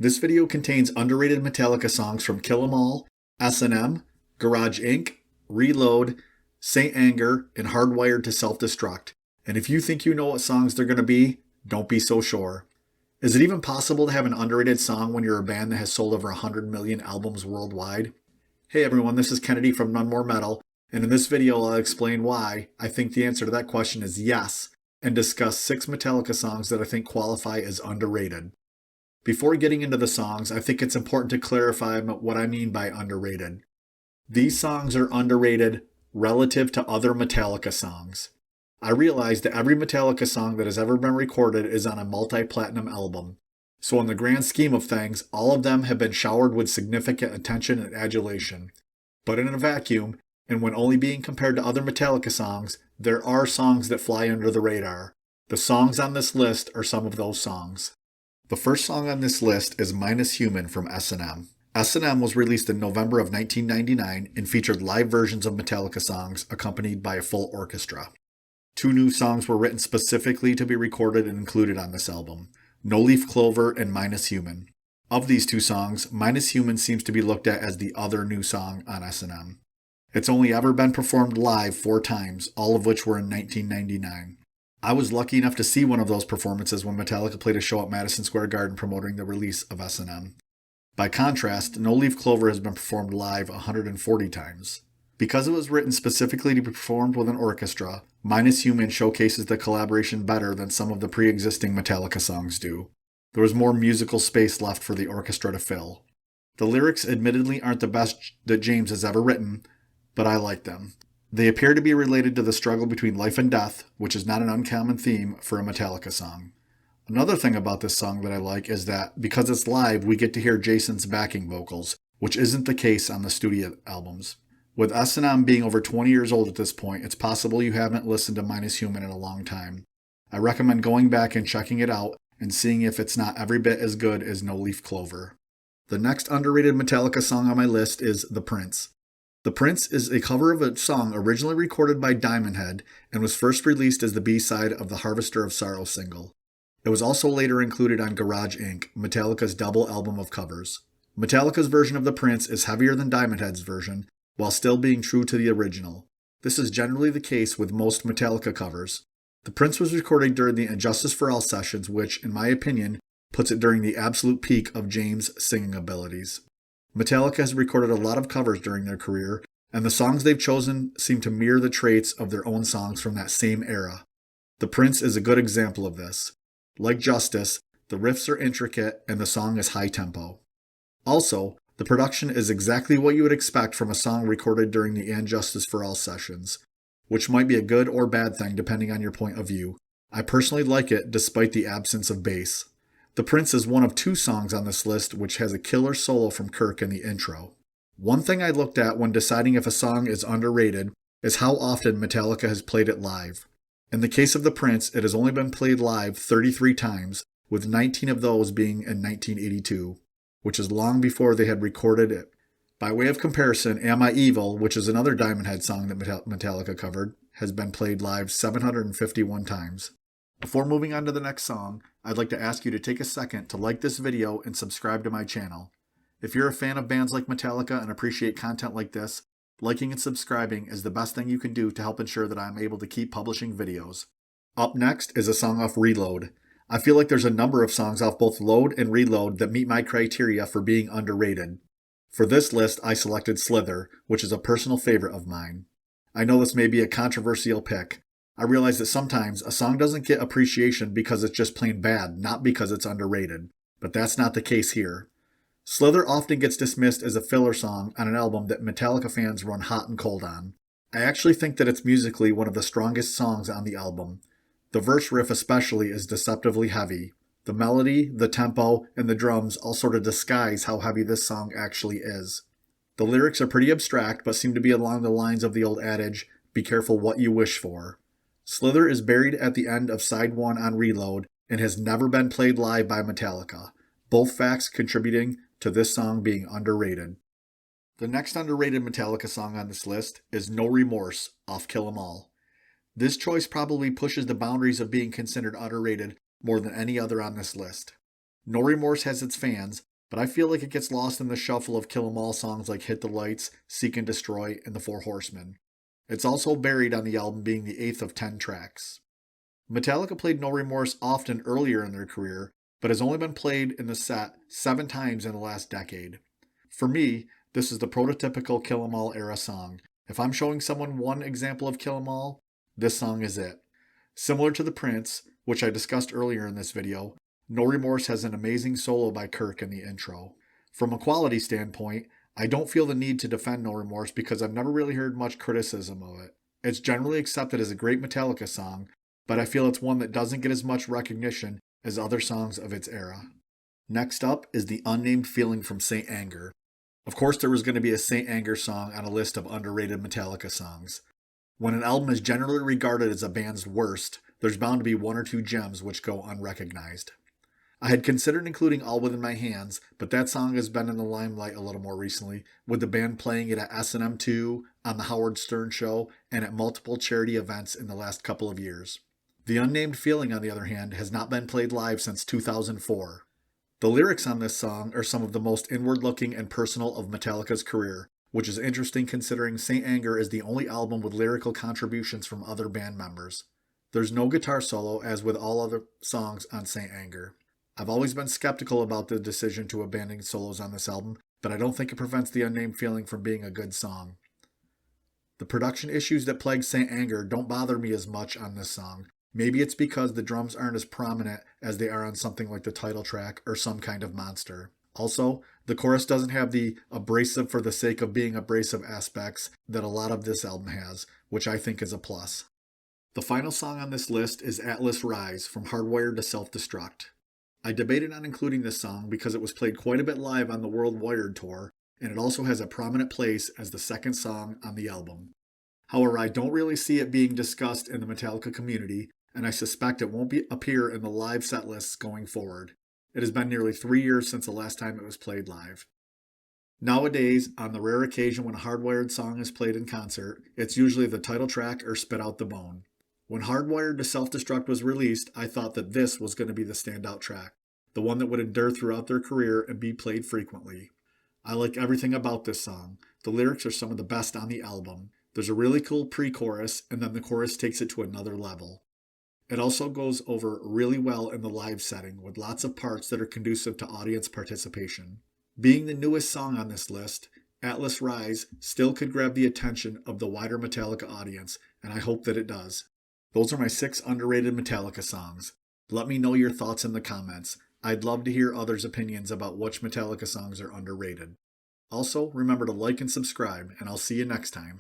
This video contains underrated Metallica songs from Kill 'Em All, S&M, Garage Inc., Reload, Saint Anger, and Hardwired to Self-Destruct. And if you think you know what songs they're going to be, don't be so sure. Is it even possible to have an underrated song when you're a band that has sold over 100 million albums worldwide? Hey everyone, this is Kennedy from None More Metal, and in this video I'll explain why I think the answer to that question is yes, and discuss 6 Metallica songs that I think qualify as underrated. Before getting into the songs, I think it's important to clarify what I mean by underrated. These songs are underrated relative to other Metallica songs. I realize that every Metallica song that has ever been recorded is on a multi-platinum album. So in the grand scheme of things, all of them have been showered with significant attention and adulation. But in a vacuum, and when only being compared to other Metallica songs, there are songs that fly under the radar. The songs on this list are some of those songs. The first song on this list is Minus Human from S&M. S&M was released in November of 1999 and featured live versions of Metallica songs accompanied by a full orchestra. 2 new songs were written specifically to be recorded and included on this album, No Leaf Clover and Minus Human. Of these 2 songs, Minus Human seems to be looked at as the other new song on S&M. It's only ever been performed live 4 times, all of which were in 1999. I was lucky enough to see one of those performances when Metallica played a show at Madison Square Garden promoting the release of S&M. By contrast, No Leaf Clover has been performed live 140 times. Because it was written specifically to be performed with an orchestra, Minus Human showcases the collaboration better than some of the pre-existing Metallica songs do. There was more musical space left for the orchestra to fill. The lyrics admittedly aren't the best that James has ever written, but I like them. They appear to be related to the struggle between life and death, which is not an uncommon theme for a Metallica song. Another thing about this song that I like is that, because it's live, we get to hear Jason's backing vocals, which isn't the case on the studio albums. With S&M being over 20 years old at this point, it's possible you haven't listened to Minus Human in a long time. I recommend going back and checking it out and seeing if it's not every bit as good as No Leaf Clover. The next underrated Metallica song on my list is The Prince. The Prince is a cover of a song originally recorded by Diamond Head and was first released as the B-side of the Harvester of Sorrow single. It was also later included on Garage Inc., Metallica's double album of covers. Metallica's version of The Prince is heavier than Diamond Head's version, while still being true to the original. This is generally the case with most Metallica covers. The Prince was recorded during the Injustice for All sessions, which, in my opinion, puts it during the absolute peak of James' singing abilities. Metallica has recorded a lot of covers during their career, and the songs they've chosen seem to mirror the traits of their own songs from that same era. The Prince is a good example of this. Like Justice, the riffs are intricate and the song is high tempo. Also, the production is exactly what you would expect from a song recorded during the Injustice for All sessions, which might be a good or bad thing depending on your point of view. I personally like it despite the absence of bass. The Prince is one of 2 songs on this list which has a killer solo from Kirk in the intro. One thing I looked at when deciding if a song is underrated is how often Metallica has played it live. In the case of The Prince, it has only been played live 33 times, with 19 of those being in 1982, which is long before they had recorded it. By way of comparison, Am I Evil, which is another Diamond Head song that Metallica covered, has been played live 751 times. Before moving on to the next song, I'd like to ask you to take a second to like this video and subscribe to my channel. If you're a fan of bands like Metallica and appreciate content like this, liking and subscribing is the best thing you can do to help ensure that I'm able to keep publishing videos. Up next is a song off Reload. I feel like there's a number of songs off both Load and Reload that meet my criteria for being underrated. For this list, I selected Slither, which is a personal favorite of mine. I know this may be a controversial pick. I realize that sometimes a song doesn't get appreciation because it's just plain bad, not because it's underrated. But that's not the case here. Slither often gets dismissed as a filler song on an album that Metallica fans run hot and cold on. I actually think that it's musically one of the strongest songs on the album. The verse riff especially is deceptively heavy. The melody, the tempo, and the drums all sort of disguise how heavy this song actually is. The lyrics are pretty abstract but seem to be along the lines of the old adage, be careful what you wish for. Slither is buried at the end of side 1 on Reload and has never been played live by Metallica, both facts contributing to this song being underrated. The next underrated Metallica song on this list is No Remorse off Kill 'Em All. This choice probably pushes the boundaries of being considered underrated more than any other on this list. No Remorse has its fans, but I feel like it gets lost in the shuffle of Kill 'Em All songs like Hit the Lights, Seek and Destroy, and The Four Horsemen. It's also buried on the album, being the 8th of 10 tracks. Metallica played No Remorse often earlier in their career, but has only been played in the set 7 times in the last decade. For me, this is the prototypical Kill 'Em All era song. If I'm showing someone one example of Kill 'Em All, this song is it. Similar to The Prince, which I discussed earlier in this video, No Remorse has an amazing solo by Kirk in the intro. From a quality standpoint, I don't feel the need to defend No Remorse because I've never really heard much criticism of it. It's generally accepted as a great Metallica song, but I feel it's one that doesn't get as much recognition as other songs of its era. Next up is the Unnamed Feeling from Saint Anger. Of course, there was going to be a Saint Anger song on a list of underrated Metallica songs. When an album is generally regarded as a band's worst, there's bound to be one or two gems which go unrecognized. I had considered including All Within My Hands, but that song has been in the limelight a little more recently, with the band playing it at S&M 2, on The Howard Stern Show, and at multiple charity events in the last couple of years. The Unnamed Feeling, on the other hand, has not been played live since 2004. The lyrics on this song are some of the most inward-looking and personal of Metallica's career, which is interesting considering Saint Anger is the only album with lyrical contributions from other band members. There's no guitar solo, as with all other songs on Saint Anger. I've always been skeptical about the decision to abandon solos on this album, but I don't think it prevents the Unnamed Feeling from being a good song. The production issues that plague Saint Anger don't bother me as much on this song. Maybe it's because the drums aren't as prominent as they are on something like the title track or Some Kind of Monster. Also, the chorus doesn't have the abrasive for the sake of being abrasive aspects that a lot of this album has, which I think is a plus. The final song on this list is Atlas Rise from Hardwired to Self-Destruct. I debated on including this song because it was played quite a bit live on the World Wired tour, and it also has a prominent place as the second song on the album. However, I don't really see it being discussed in the Metallica community, and I suspect it won't appear in the live set lists going forward. It has been nearly 3 years since the last time it was played live. Nowadays, on the rare occasion when a Hardwired song is played in concert, it's usually the title track or Spit Out the Bone. When Hardwired to Self-Destruct was released, I thought that this was going to be the standout track, the one that would endure throughout their career and be played frequently. I like everything about this song. The lyrics are some of the best on the album. There's a really cool pre-chorus, and then the chorus takes it to another level. It also goes over really well in the live setting, with lots of parts that are conducive to audience participation. Being the newest song on this list, Atlas Rise still could grab the attention of the wider Metallica audience, and I hope that it does. Those are my 6 underrated Metallica songs. Let me know your thoughts in the comments. I'd love to hear others' opinions about which Metallica songs are underrated. Also, remember to like and subscribe, and I'll see you next time.